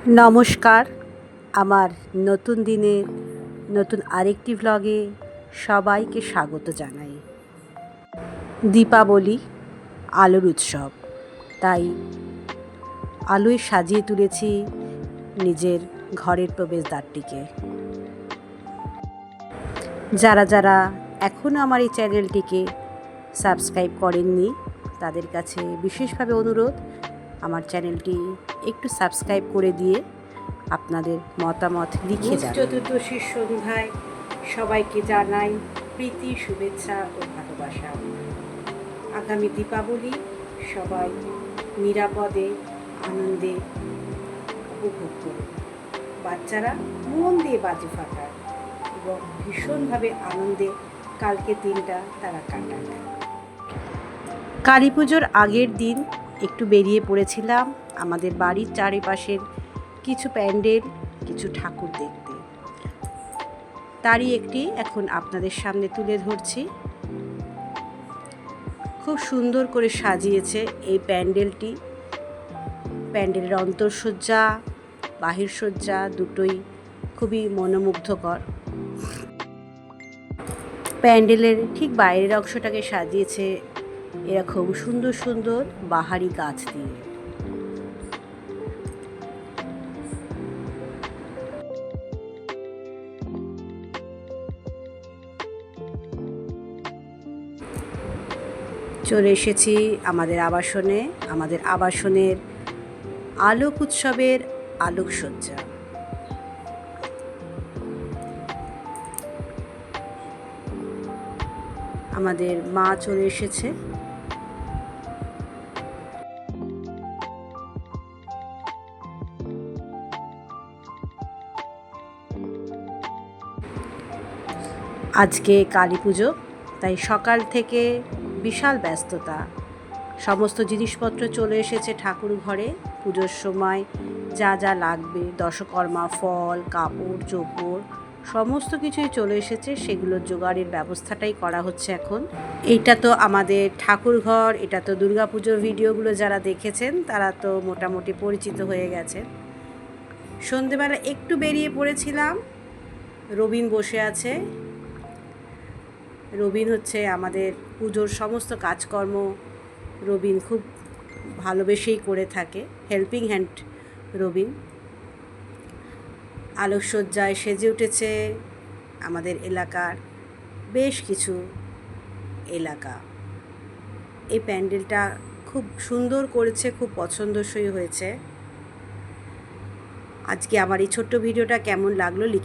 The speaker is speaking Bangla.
নমস্কার, আমার নতুন দিনের নতুন আরেকটি ভ্লগে সবাইকে স্বাগত জানাই। দীপাবলি, আলোর উৎসব, তাই আলোয় সাজিয়ে তুলেছি নিজের ঘরের প্রবেশদ্বারটিকে। যারা যারা এখনও আমার এই চ্যানেলটিকে সাবস্ক্রাইব করেননি তাদের কাছে বিশেষভাবে অনুরোধ, আমার চ্যানেলটি একটু সাবস্ক্রাইব করে দিয়ে আপনাদের মতামত লিখে যান। চতুর্দশীর সন্ধ্যায় সবাইকে জানাই প্রীতি, শুভেচ্ছা ও ভালোবাসা। আগামী দীপাবলি সবাই নিরাপদে আনন্দে উপভোগ করুন। বাচ্চারা মন দিয়ে বাজি ফাটায় এবং ভীষণভাবে আনন্দে কালকের দিনটা তারা কাটায়। কালী পুজোর আগের দিন একটু বেরিয়ে পড়েছিলাম আমাদের বাড়ির চারিপাশের কিছু প্যান্ডেল, কিছু ঠাকুর দেখতে। তারই একটি এখন আপনাদের সামনে তুলে ধরছি। খুব সুন্দর করে সাজিয়েছে এই প্যান্ডেলটি। প্যান্ডেলের অন্তঃসজ্জা, বাহিরসজ্জা দুটোই খুবই মনোমুগ্ধকর। প্যান্ডেলের ঠিক বাইরের অংশটাকে সাজিয়েছে এরকম সুন্দর সুন্দর বাহারি গাছ দিয়ে। চলে এসেছি আমাদের আবাসনে। আমাদের আবাসনের আলোক উৎসবের আলোকসজ্জা। আমাদের মা চলে এসেছে। আজকে কালী পুজো, তাই সকাল থেকে বিশাল ব্যস্ততা। সমস্ত জিনিসপত্র চলে এসেছে ঠাকুর ঘরে। পুজোর সময় যা যা লাগবে, দশকর্মা, ফল, কাপড়, চোপড় সমস্ত কিছুই চলে এসেছে। সেগুলোর জোগাড়ের ব্যবস্থাটাই করা হচ্ছে এখন। এইটা তো আমাদের ঠাকুর ঘর। এটা তো দুর্গাপুজোর ভিডিওগুলো যারা দেখেছেন তারা তো মোটামুটি পরিচিত হয়ে গেছেন। সন্ধেবেলা একটু বেরিয়ে পড়েছিলাম। রবিন বসে আছে। রবিন হচ্ছে আমাদের পুজোর সমস্ত কাজকর্ম রবিন খুব ভালোবেসেই করে থাকে। Helping hand Robin. আলোকসজ্জায় সেজে উঠেছে আমাদের এলাকার বেশ কিছু এলাকা। এই প্যান্ডেলটা খুব সুন্দর করেছে, খুব পছন্দসই হয়েছে। আজকে আমার এই ছোট্ট ভিডিওটা কেমন লাগলো লিখে